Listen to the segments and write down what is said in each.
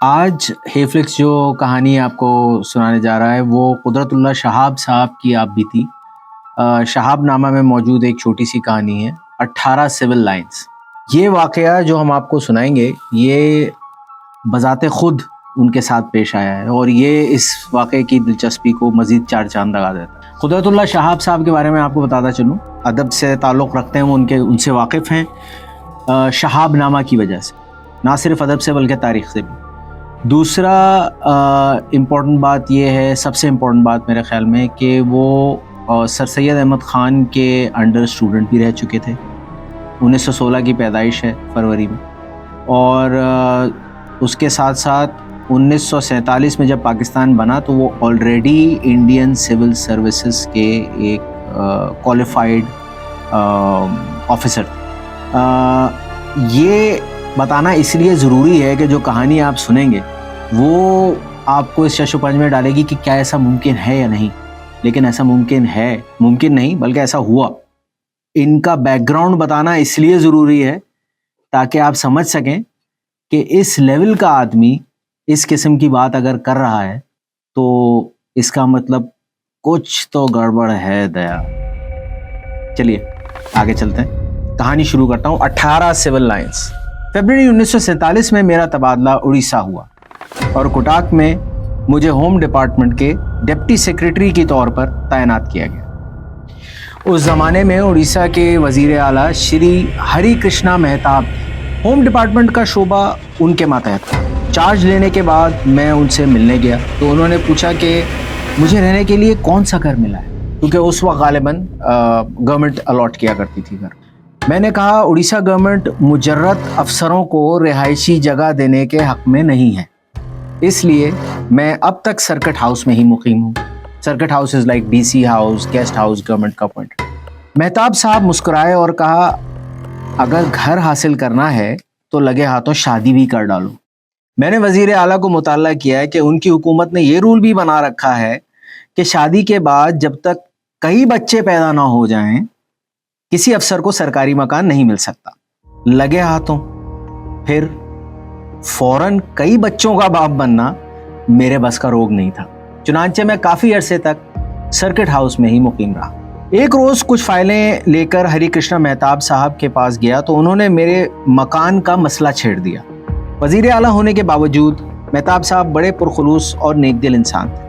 آج ہیفلکس جو کہانی آپ کو سنانے جا رہا ہے وہ قدرت اللہ شہاب صاحب کی آپ بیتی شہاب نامہ میں موجود ایک چھوٹی سی کہانی ہے 18 سول لائنز۔ یہ واقعہ جو ہم آپ کو سنائیں گے یہ بذات خود ان کے ساتھ پیش آیا ہے اور یہ اس واقعے کی دلچسپی کو مزید چار چاند لگا دیتا ہے۔ قدرت اللہ شہاب صاحب کے بارے میں آپ کو بتاتا چلوں، ادب سے تعلق رکھتے ہیں، وہ ان سے واقف ہیں شہاب نامہ کی وجہ سے، نہ صرف ادب سے بلکہ تاریخ سے بھی۔ دوسرا امپورٹنٹ بات یہ ہے، سب سے امپورٹنٹ بات میرے خیال میں، کہ وہ سر سید احمد خان کے انڈر اسٹوڈنٹ بھی رہ چکے تھے۔ 1916 کی پیدائش ہے فروری میں، اور اس کے ساتھ ساتھ 1947 میں جب پاکستان بنا تو وہ آلریڈی انڈین سول سروسز کے ایک کوالیفائڈ آفیسر تھے۔ یہ بتانا اس لیے ضروری ہے کہ جو کہانی آپ سنیں گے وہ آپ کو اس شش و پنج میں ڈالے گی کہ کیا ایسا ممکن ہے یا نہیں، لیکن ایسا ممکن ہے، ممکن نہیں بلکہ ایسا ہوا۔ ان کا بیک گراؤنڈ بتانا اس لیے ضروری ہے تاکہ آپ سمجھ سکیں کہ اس لیول کا آدمی اس قسم کی بات اگر کر رہا ہے تو اس کا مطلب کچھ تو گڑبڑ ہے دیا۔ چلیے آگے چلتے ہیں، کہانی شروع کرتا ہوں۔ 18 سول لائنز۔ فیبرری 1947 میں میرا تبادلہ اڑیسہ ہوا اور کوٹاک میں مجھے ہوم ڈپارٹمنٹ کے ڈپٹی سیکریٹری کے طور پر تعینات کیا گیا۔ اس زمانے میں اڑیسہ کے وزیر اعلیٰ شری ہری کرشنا مہتاب ہوم ڈپارٹمنٹ کا شعبہ ان کے ماتحت تھا۔ چارج لینے کے بعد میں ان سے ملنے گیا تو انہوں نے پوچھا کہ مجھے رہنے کے لیے کون سا گھر ملا ہے، کیونکہ اس وقت غالباً گورنمنٹ الاٹ کیا کرتی تھی گھر۔ میں نے کہا اڑیسہ گورنمنٹ مجرد افسروں کو رہائشی جگہ دینے کے حق میں نہیں ہے، اس لیے میں اب تک سرکٹ ہاؤس میں ہی مقیم ہوں۔ Circuit house is like D C house, guest house, government کا پوائنٹ۔ مہتاب صاحب مسکرائے اور کہا اگر گھر حاصل کرنا ہے تو لگے ہاتھوں شادی بھی کر ڈالو۔ میں نے وزیر اعلیٰ کو مطالعہ کیا ہے کہ ان کی حکومت نے یہ رول بھی بنا رکھا ہے کہ شادی کے بعد جب تک کئی بچے پیدا نہ ہو جائیں کسی افسر کو سرکاری مکان نہیں مل سکتا۔ لگے ہاتھوں پھر فوراً کئی بچوں کا باپ بننا میرے بس کا روگ نہیں تھا، چنانچہ میں کافی عرصے تک سرکٹ ہاؤس میں ہی مقیم رہا۔ ایک روز کچھ فائلیں لے کر ہری کرشنا مہتاب صاحب کے پاس گیا تو انہوں نے میرے مکان کا مسئلہ چھیڑ دیا۔ وزیر اعلیٰ ہونے کے باوجود مہتاب صاحب بڑے پرخلوص اور نیک دل انسان تھے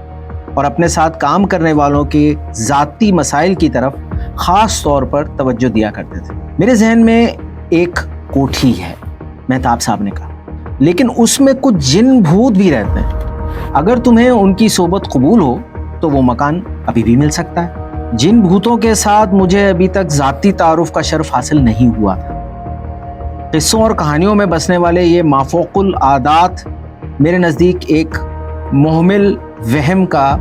اور اپنے ساتھ کام کرنے والوں کے ذاتی مسائل کی طرف خاص طور پر توجہ دیا کرتے تھے۔ میرے ذہن میں ایک کوٹھی ہے، مہتاب صاحب نے کہا، لیکن اس میں کچھ جن بھوت بھی رہتے ہیں۔ اگر تمہیں ان کی صحبت قبول ہو تو وہ مکان ابھی بھی مل سکتا ہے۔ جن بھوتوں کے ساتھ مجھے ابھی تک ذاتی تعارف کا شرف حاصل نہیں ہوا تھا۔ قصوں اور کہانیوں میں بسنے والے یہ مافوق العادات میرے نزدیک ایک محمل وہم کا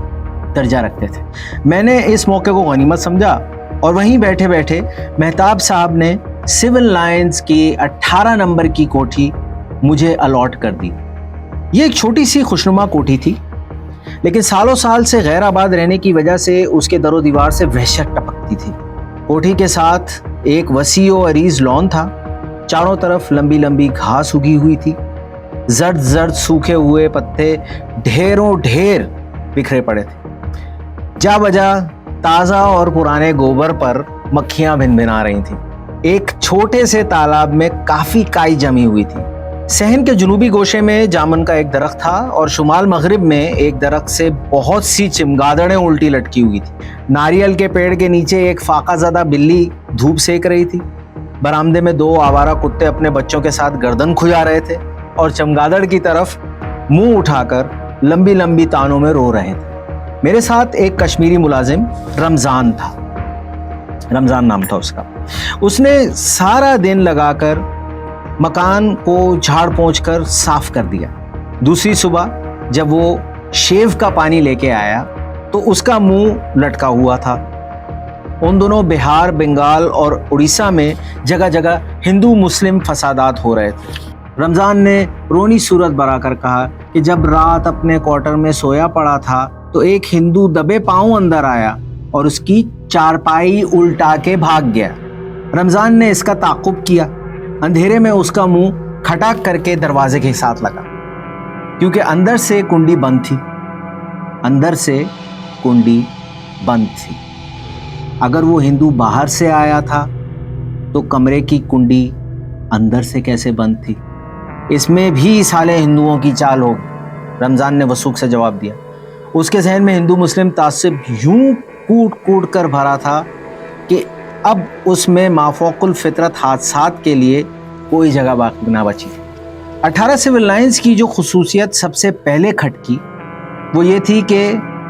درجہ رکھتے تھے۔ میں نے اس موقع کو غنیمت سمجھا اور وہیں بیٹھے بیٹھے مہتاب صاحب نے سول لائنز کی 18 نمبر کی کوٹھی مجھے الاٹ کر دی۔ یہ ایک چھوٹی سی خوشنما کوٹھی تھی، لیکن سالوں سال سے غیر آباد رہنے کی وجہ سے اس کے در و دیوار سے وحشت ٹپکتی تھی۔ کوٹھی کے ساتھ ایک وسیع و عریض لان تھا، چاروں طرف لمبی لمبی گھاس اگی ہوئی تھی، زرد زرد سوکھے ہوئے پتے ڈھیروں ڈھیر بکھرے پڑے تھے۔ جا بجا تازہ اور پرانے گوبر پر مکھیاں بھن بھنا رہی تھیں۔ ایک چھوٹے سے تالاب میں کافی کائی جمی ہوئی تھی۔ صحن کے جنوبی گوشے میں جامن کا ایک درخت تھا اور شمال مغرب میں ایک درخت سے بہت سی چمگادڑیں الٹی لٹکی ہوئی تھی۔ ناریل کے پیڑ کے نیچے ایک فاقہ زدہ بلی دھوپ سیک رہی تھی۔ برآمدے میں 2 آوارہ کتے اپنے بچوں کے ساتھ گردن کھجا رہے تھے اور چمگادڑ کی طرف منہ اٹھا کر لمبی لمبی تانوں میں رو رہے تھے۔ میرے ساتھ ایک کشمیری ملازم رمضان تھا، رمضان نام تھا اس کا۔ اس نے سارا دن لگا کر مکان کو جھاڑ پونچھ کر صاف کر دیا۔ دوسری صبح جب وہ شیو کا پانی لے کے آیا تو اس کا منہ لٹکا ہوا تھا۔ ان دونوں بہار، بنگال اور اڑیسہ میں جگہ جگہ ہندو مسلم فسادات ہو رہے تھے۔ رمضان نے رونی صورت برا کر کہا کہ جب رات اپنے کوارٹر میں سویا پڑا تھا تو ایک ہندو دبے پاؤں اندر آیا اور اس کی چارپائی الٹا کے بھاگ گیا۔ رمضان نے اس کا تعاقب کیا۔ اندھیرے میں اس کا منہ کھٹاک کر کے دروازے کے ساتھ لگا۔ کیونکہ اندر سے کنڈی بند تھی، اندر سے کنڈی بند تھی۔ اگر وہ ہندو باہر سے آیا تھا تو کمرے کی کنڈی اندر سے کیسے بند تھی؟ اس میں بھی سالے ہندوؤں کی چال ہوگی، رمضان نے وثوق سے جواب دیا۔ اس کے ذہن میں ہندو مسلم تعصب یوں کوٹ کوٹ کر بھرا تھا کہ اب اس میں مافوق الفطرت حادثات کے لیے کوئی جگہ باقی نہ بچی۔ 18 سول لائنز کی جو خصوصیت سب سے پہلے کھٹکی وہ یہ تھی کہ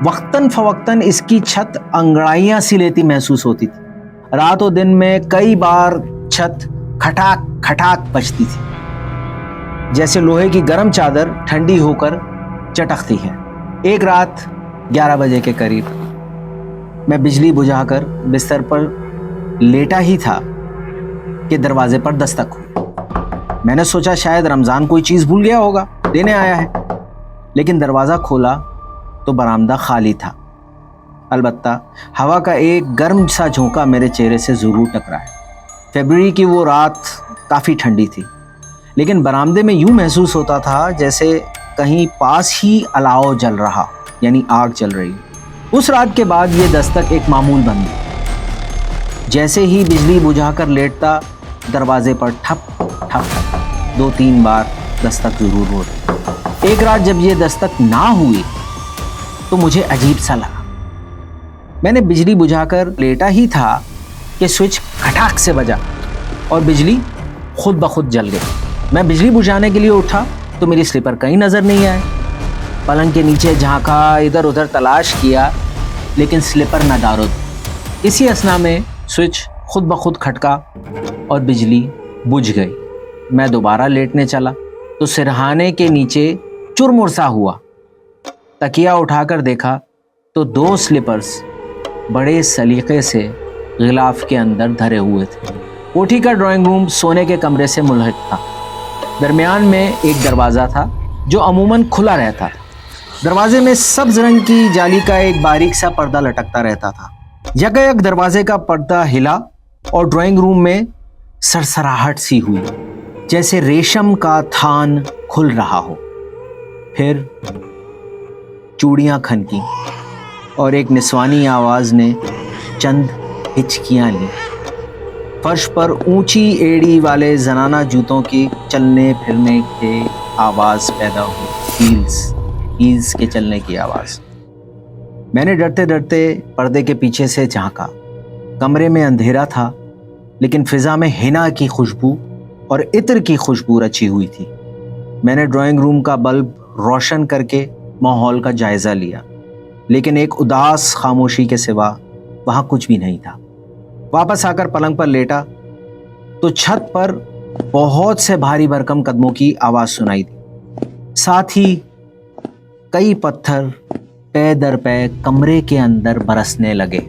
وقتاً فوقتاً اس کی چھت انگڑائیاں سی لیتی محسوس ہوتی تھی۔ رات و دن میں کئی بار چھت کھٹاک کھٹاک بجتی تھی، جیسے لوہے کی گرم چادر ٹھنڈی ہو کر چٹکتی ہے۔ ایک رات 11 بجے کے قریب میں بجلی بجھا کر بستر پر لیٹا ہی تھا کہ دروازے پر دستک ہوئی۔ میں نے سوچا شاید رمضان کوئی چیز بھول گیا ہوگا، دینے آیا ہے، لیکن دروازہ کھولا تو برآمدہ خالی تھا۔ البتہ ہوا کا ایک گرم سا جھونکا میرے چہرے سے ضرور ٹکرا ہے۔ فیبروری کی وہ رات کافی ٹھنڈی تھی، لیکن برآمدے میں یوں محسوس ہوتا تھا جیسے کہیں پاس ہی الاؤ جل رہا، یعنی آگ جل رہی۔ اس رات کے بعد یہ دستک ایک معمول بن گئی۔ جیسے ہی بجلی بجھا کر لیٹتا، دروازے پر ٹھپ ٹھپ 2-3 بار دستک ضرور ہوتی۔ ایک رات جب یہ دستک نہ ہوئی تو مجھے عجیب سا لگا۔ میں نے بجلی بجھا کر لیٹا ہی تھا کہ سوئچ کھٹاک سے بجا اور بجلی خود بخود جل گئی۔ میں بجلی بجھانے کے لیے اٹھا تو میری سلیپر کہیں نظر نہیں آئے۔ پلنگ کے نیچے جھانکا، ادھر ادھر تلاش کیا، لیکن سلیپر ندارد۔ اسی اثنا میں سوئچ خود بخود کھٹکا اور بجلی بجھ گئی۔ میں دوبارہ لیٹنے چلا تو سرہانے کے نیچے چرمر سا ہوا۔ تکیہ اٹھا کر دیکھا تو 2 سلیپرز بڑے سلیقے سے غلاف کے اندر دھرے ہوئے تھے۔ کوٹھی کا ڈرائنگ روم سونے کے کمرے سے ملحق تھا۔ درمیان میں ایک دروازہ تھا جو عموماً کھلا رہتا تھا۔ دروازے میں سبز رنگ کی جالی کا ایک باریک سا پردہ لٹکتا رہتا تھا۔ یکایک دروازے کا پردہ ہلا اور ڈرائنگ روم میں سرسراہٹ سی ہوئی، جیسے ریشم کا تھان کھل رہا ہو۔ پھر چوڑیاں کھنکیں اور ایک نسوانی آواز نے چند ہچکیاں لیں۔ فرش پر اونچی ایڑی والے زنانہ جوتوں کی چلنے پھرنے کے آواز پیدا ہوئی، ہیلز کے چلنے کی آواز۔ میں نے ڈرتے ڈرتے پردے کے پیچھے سے جھانکا۔ کمرے میں اندھیرا تھا، لیکن فضا میں حنا کی خوشبو اور عطر کی خوشبو رچی ہوئی تھی۔ میں نے ڈرائنگ روم کا بلب روشن کر کے ماحول کا جائزہ لیا، لیکن ایک اداس خاموشی کے سوا وہاں کچھ بھی نہیں تھا۔ واپس آ کر پلنگ پر لیٹا تو چھت پر بہت سے بھاری بھرکم قدموں کی آواز سنائی دی۔ ساتھ ہی کئی پتھر پے در پے کمرے کے اندر برسنے لگے۔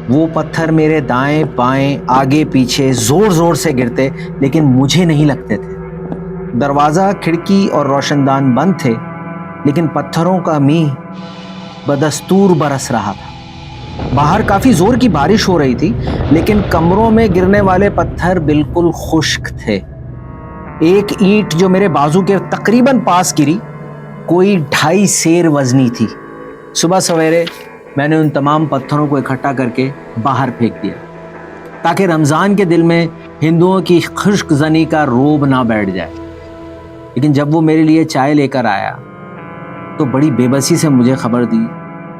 وہ پتھر میرے دائیں بائیں آگے پیچھے زور زور سے گرتے، لیکن مجھے نہیں لگتے تھے۔ دروازہ، کھڑکی اور روشن دان بند تھے، لیکن پتھروں کا میںہ بدستور برس رہا تھا۔ باہر کافی زور کی بارش ہو رہی تھی، لیکن کمروں میں گرنے والے پتھر بالکل خشک تھے۔ ایک اینٹ جو میرے بازو کے تقریباً پاس گری، کوئی 2.5 سیر وزنی تھی۔ صبح سویرے میں نے ان تمام پتھروں کو اکٹھا کر کے باہر پھینک دیا، تاکہ رمضان کے دل میں ہندوؤں کی خشک زنی کا روب نہ بیٹھ جائے۔ لیکن جب وہ میرے لیے چائے لے کر آیا تو بڑی بے بسی سے مجھے خبر دی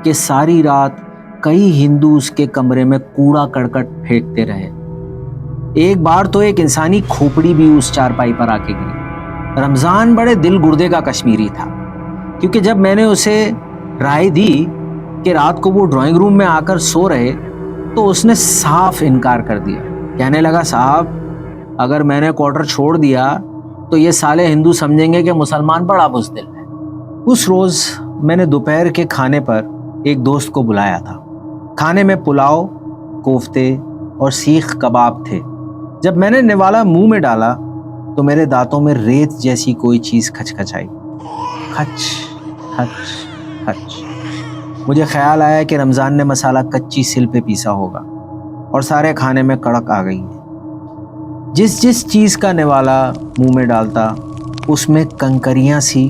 کہ ساری رات کئی ہندو اس کے کمرے میں کوڑا کرکٹ پھینکتے رہے۔ ایک بار تو ایک انسانی کھوپڑی بھی اس چارپائی پر آ کے گری۔ رمضان بڑے دل گردے کا کشمیری تھا، کیونکہ جب میں نے اسے رائے دی کہ رات کو وہ ڈرائنگ روم میں آ کر سو رہے تو اس نے صاف انکار کر دیا۔ کہنے لگا، صاحب اگر میں نے کوارٹر چھوڑ دیا تو یہ سالے ہندو سمجھیں گے کہ مسلمان بڑا بزدل ہے۔ اس روز میں نے دوپہر کے کھانے پر ایک دوست کو بلایا تھا۔ کھانے میں پلاؤ، کوفتے اور سیخ کباب تھے۔ جب میں نے نوالا منہ میں ڈالا تو میرے دانتوں میں ریت جیسی کوئی چیز کھچکھچائی، کھچ کھچ کھچ۔ مجھے خیال آیا کہ رمضان نے مسالہ کچی سل پہ پیسا ہوگا اور سارے کھانے میں کڑک آ گئی ہے۔ جس چیز کا نوالا منہ میں ڈالتا اس میں کنکریاں سی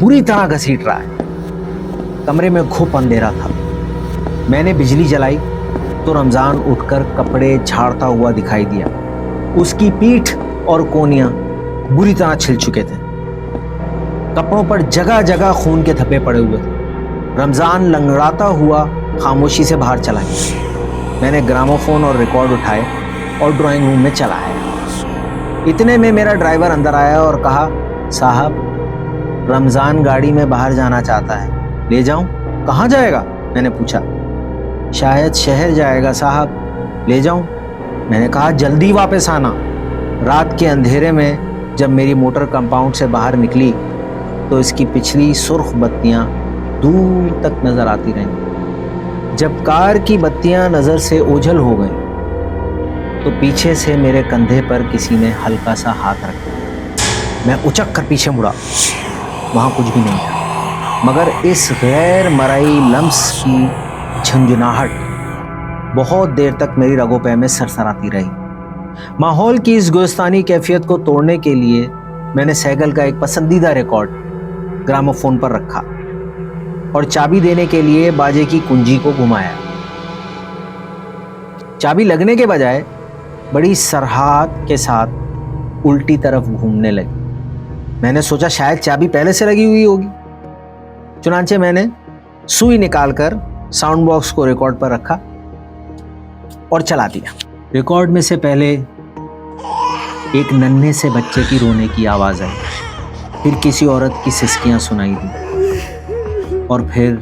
بری طرح گھسیٹ رہا ہے۔ کمرے میں گھپ اندھیرا تھا۔ میں نے بجلی جلائی تو رمضان اٹھ کر کپڑے جھاڑتا ہوا دکھائی دیا۔ اس کی پیٹھ اور کونیاں بری طرح چھل چکے تھے، کپڑوں پر جگہ جگہ خون کے دھبے پڑے ہوئے تھے۔ رمضان لنگڑاتا ہوا خاموشی سے باہر چلا گیا۔ میں نے گراموفون اور ریکارڈ اٹھائے اور ڈرائنگ روم میں چلا آیا۔ اتنے میں میرا ڈرائیور اندر آیا اور کہا، صاحب رمضان گاڑی میں باہر جانا چاہتا ہے، لے جاؤں؟ کہاں جائے گا؟ میں نے پوچھا۔ شاید شہر جائے گا صاحب، لے جاؤں؟ میں نے کہا جلدی واپس آنا۔ رات کے اندھیرے میں جب میری موٹر کمپاؤنڈ سے باہر نکلی تو اس کی پچھلی سرخ بتیاں دور تک نظر آتی رہیں۔ جب کار کی بتیاں نظر سے اوجھل ہو گئیں تو پیچھے سے میرے کندھے پر کسی نے ہلکا سا ہاتھ رکھا۔ میں اچک کر پیچھے مڑا، وہاں کچھ بھی نہیں تھا مگر اس غیر مرئی لمس کی جھنجھناہٹ بہت دیر تک میری رگوں پہ میں سرسراتی رہی۔ ماحول کی اس گوستانی کیفیت کو توڑنے کے لیے میں نے سیگل کا ایک پسندیدہ ریکارڈ گراموفون پر رکھا اور چابی دینے کے لیے باجے کی کنجی کو گھمایا۔ چابی لگنے کے بجائے بڑی سرعت کے ساتھ الٹی طرف گھومنے لگی۔ میں نے سوچا شاید چابی پہلے سے لگی ہوئی ہوگی، چنانچہ میں نے سوئی نکال کر ساؤنڈ باکس کو ریکارڈ پر رکھا اور چلا دیا۔ ریکارڈ میں سے پہلے ایک ننھے سے بچے کی رونے کی آواز آئی، پھر کسی عورت کی سسکیاں سنائی دی اور پھر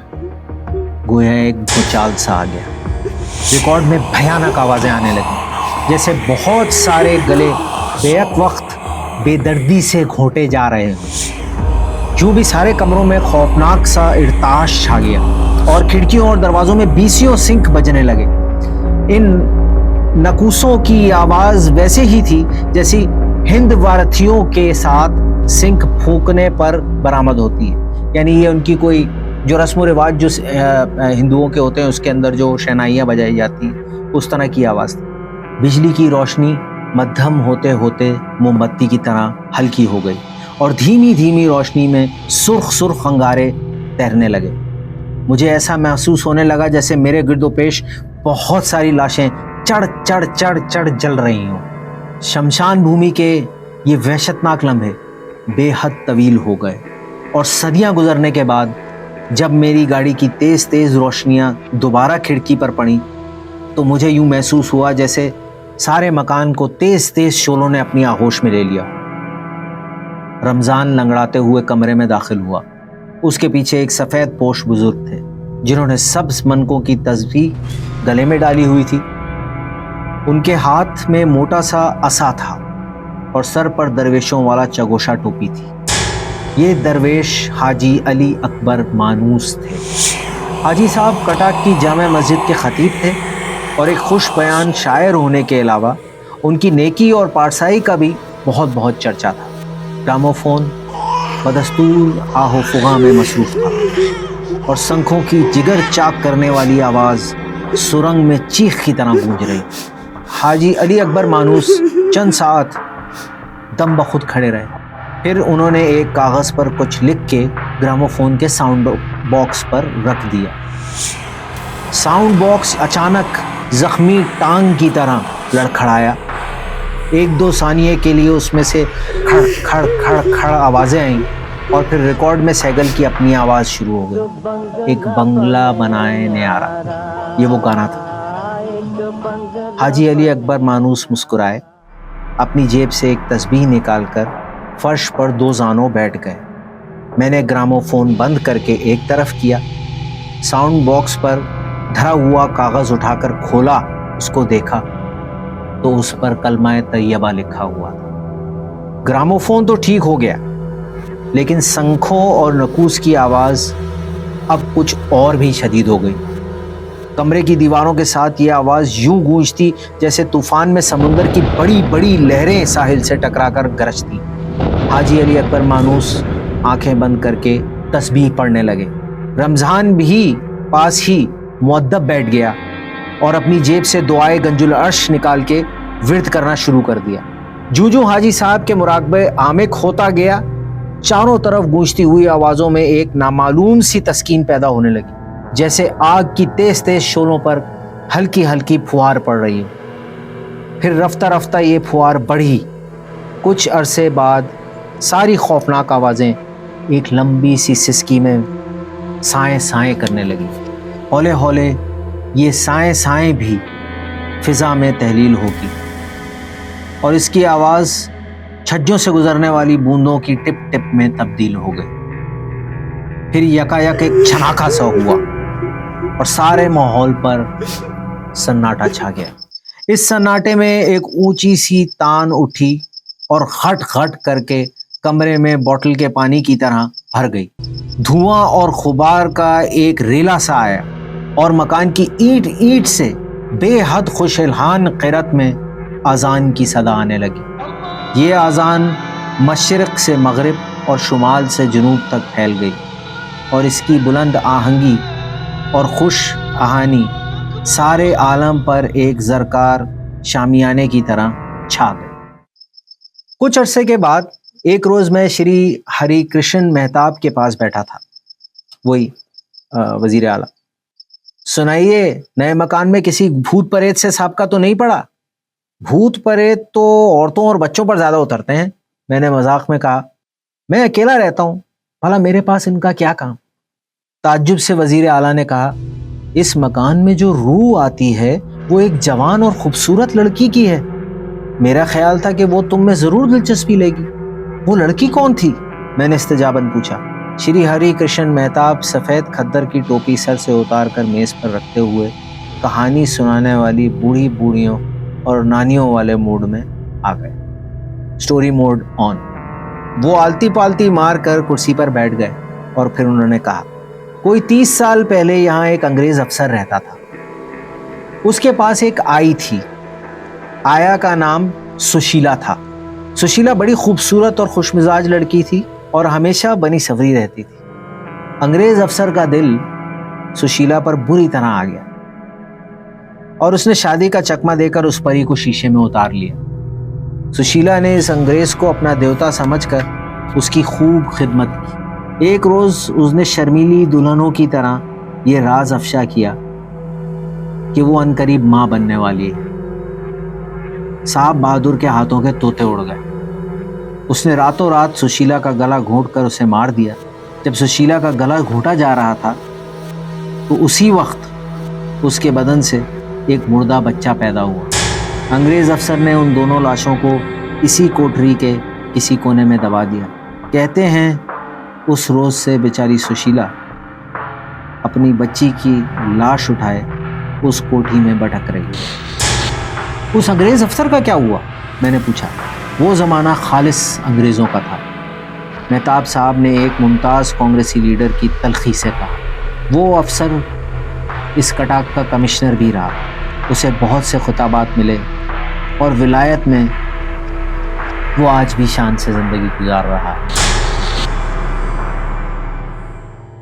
گویا ایک بھوچال سا آ گیا۔ ریکارڈ میں بھیانک آوازیں آنے لگیں، جیسے بہت سارے گلے بیک وقت بے دردی سے گھونٹے جا رہے ہوں۔ یوں بھی سارے کمروں میں خوفناک سا ارتعاش چھا گیا اور کھڑکیوں اور دروازوں میں بیسیوں سنک بجنے لگے۔ ان نکوسوں کی آواز ویسے ہی تھی جیسی ہند وارتھیوں کے ساتھ سنک پھونکنے پر برآمد ہوتی ہے، یعنی یہ ان کی کوئی جو رسم و رواج جو ہندوؤں کے ہوتے ہیں اس کے اندر جو شہنائیاں بجائی جاتی ہیں اس طرح کی آواز تھی۔ بجلی کی روشنی مدھم ہوتے ہوتے موم بتی کی طرح ہلکی ہو گئی اور دھیمی دھیمی روشنی میں سرخ سرخ انگارے تیرنے لگے۔ مجھے ایسا محسوس ہونے لگا جیسے میرے گرد و پیش بہت ساری لاشیں چڑھ چڑھ چڑھ چڑھ جل رہی ہوں۔ شمشان بھومی کے یہ وحشتناک لمحے بے حد طویل ہو گئے اور صدیاں گزرنے کے بعد جب میری گاڑی کی تیز تیز روشنیاں دوبارہ کھڑکی پر پڑیں تو مجھے یوں محسوس ہوا جیسے سارے مکان کو تیز تیز شعلوں نے اپنی آغوش میں لے لیا۔ رمضان لنگڑاتے ہوئے کمرے میں داخل ہوا۔ اس کے پیچھے ایک سفید پوش بزرگ تھے جنہوں نے سبز منکوں کی تسبیح گلے میں ڈالی ہوئی تھی۔ ان کے ہاتھ میں موٹا سا عصا تھا اور سر پر درویشوں والا چگوشا ٹوپی تھی۔ یہ درویش حاجی علی اکبر مانوس تھے۔ حاجی صاحب کٹک کی جامع مسجد کے خطیب تھے اور ایک خوش بیان شاعر ہونے کے علاوہ ان کی نیکی اور پارسائی کا بھی بہت بہت چرچا تھا۔ گراموفون بدستور آہ و فغاں میں مصروف تھا اور شنکھوں کی جگر چاک کرنے والی آواز سرنگ میں چیخ کی طرح گونج رہی۔ حاجی علی اکبر مانوس چند ساعت دم بخود کھڑے رہے، پھر انہوں نے ایک کاغذ پر کچھ لکھ کے گراموفون کے ساؤنڈ باکس پر رکھ دیا۔ ساؤنڈ باکس اچانک زخمی ٹانگ کی طرح لڑکھڑایا۔ ایک دو ثانیے کے لیے اس میں سے کھڑ کھڑ کھڑ کھڑ آوازیں آئیں اور پھر ریکارڈ میں سیگل کی اپنی آواز شروع ہو گئی، ایک بنگلہ بنائے نیارا۔ یہ وہ گانا تھا۔ حاجی علی اکبر مانوس مسکرائے، اپنی جیب سے ایک تسبیح نکال کر فرش پر دو زانوں بیٹھ گئے۔ میں نے گراموفون بند کر کے ایک طرف کیا، ساؤنڈ باکس پر دھرا ہوا کاغذ اٹھا کر کھولا، اس کو دیکھا تو اس پر کلمہ طیبہ لکھا ہوا تھا۔ گراموفون تو ٹھیک ہو گیا لیکن شنکھوں اور نکوس کی آواز اب کچھ اور بھی شدید ہو گئی۔ کمرے کی دیواروں کے ساتھ یہ آواز یوں گونجتی جیسے طوفان میں سمندر کی بڑی بڑی لہریں ساحل سے ٹکرا کر گرجتی۔ حاجی علی اکبر مانوس آنکھیں بند کر کے تسبیح پڑھنے لگے۔ رمضان بھی پاس ہی مؤدب بیٹھ گیا اور اپنی جیب سے دعائے گنج العرش نکال کے ورد کرنا شروع کر دیا۔ جو جو حاجی صاحب کے مراقبے عامق ہوتا گیا، چاروں طرف گونجتی ہوئی آوازوں میں ایک نامعلوم سی تسکین پیدا ہونے لگی، جیسے آگ کی تیز تیز شعلوں پر ہلکی ہلکی پھوار پڑ رہی ہو۔ پھر رفتہ رفتہ یہ پھوار بڑھی۔ کچھ عرصے بعد ساری خوفناک آوازیں ایک لمبی سی سسکی میں سائیں سائیں کرنے لگی۔ ہولے ہولے یہ سائیں سائیں بھی فضا میں تحلیل ہوگی اور اس کی آواز چھجوں سے گزرنے والی بوندوں کی ٹپ ٹپ میں تبدیل ہو گئی۔ پھر یکایک ایک چھناکا سا ہوا اور سارے ماحول پر سناٹا چھا گیا۔ اس سناٹے میں ایک اونچی سی تان اٹھی اور غٹ غٹ کر کے کمرے میں بوتل کے پانی کی طرح بھر گئی۔ دھواں اور غبار کا ایک ریلا سا آیا اور مکان کی اینٹ اینٹ سے بے حد خوش الحان قرت میں اذان کی صدا آنے لگی۔ یہ اذان مشرق سے مغرب اور شمال سے جنوب تک پھیل گئی اور اس کی بلند آہنگی اور خوش آہانی سارے عالم پر ایک زرکار شامیانے کی طرح چھا گئی۔ کچھ عرصے کے بعد ایک روز میں شری ہری کرشن مہتاب کے پاس بیٹھا تھا، وہی وزیر اعلیٰ۔ سنائیے، نئے مکان میں کسی بھوت پریت سے سابقہ تو نہیں پڑا؟ بھوت پریت تو عورتوں اور بچوں پر زیادہ اترتے ہیں، میں نے مذاق میں کہا۔ میں اکیلا رہتا ہوں، بھلا میرے پاس ان کا کیا کام؟ تعجب سے وزیر اعلیٰ نے کہا، اس مکان میں جو روح آتی ہے وہ ایک جوان اور خوبصورت لڑکی کی ہے۔ میرا خیال تھا کہ وہ تم میں ضرور دلچسپی لے گی۔ وہ لڑکی کون تھی؟ میں نے استجاباً پوچھا۔ شری ہری کرشن مہتاب سفید کھدر کی ٹوپی سر سے اتار کر میز پر رکھتے ہوئے کہانی سنانے والی بوڑھی بوڑھیوں اور نانیوں والے موڈ میں آ گئے۔ سٹوری موڈ آن۔ وہ آلتی پالتی مار کر کرسی پر بیٹھ گئے اور پھر انہوں نے کہا، کوئی 30 سال پہلے یہاں ایک انگریز افسر رہتا تھا۔ اس کے پاس ایک آئی تھی۔ آیا کا نام سشیلا تھا۔ سشیلا بڑی خوبصورت اور خوش مزاج لڑکی تھی اور ہمیشہ بنی سنوری رہتی تھی۔ انگریز افسر کا دل سشیلا پر بری طرح آ گیا اور اس نے شادی کا چکمہ دے کر اس پری کو شیشے میں اتار لیا۔ سشیلا نے اس انگریز کو اپنا دیوتا سمجھ کر اس کی خوب خدمت کی۔ ایک روز اس نے شرمیلی دلہنوں کی طرح یہ راز افشا کیا کہ وہ عنقریب ماں بننے والی ہے۔ صاحب بہادر کے ہاتھوں کے طوطے اڑ گئے۔ اس نے راتوں رات سشیلا کا گلا گھونٹ کر اسے مار دیا۔ جب سشیلا کا گلا گھونٹا جا رہا تھا تو اسی وقت اس کے بدن سے ایک مردہ بچہ پیدا ہوا۔ انگریز افسر نے ان دونوں لاشوں کو اسی کوٹری کے کسی کونے میں دبا دیا۔ کہتے ہیں اس روز سے بیچاری سشیلا اپنی بچی کی لاش اٹھائے اس کوٹھی میں بھٹک رہی ہے۔ اس انگریز افسر کا کیا ہوا؟ میں نے پوچھا۔ وہ زمانہ خالص انگریزوں کا تھا، مہتاب صاحب نے ایک ممتاز کانگریسی لیڈر کی تلخی سے کہا۔ وہ افسر اس کٹاک کا کمشنر بھی رہا۔ اسے بہت سے خطابات ملے اور ولایت میں وہ آج بھی شان سے زندگی گزار رہا ہے۔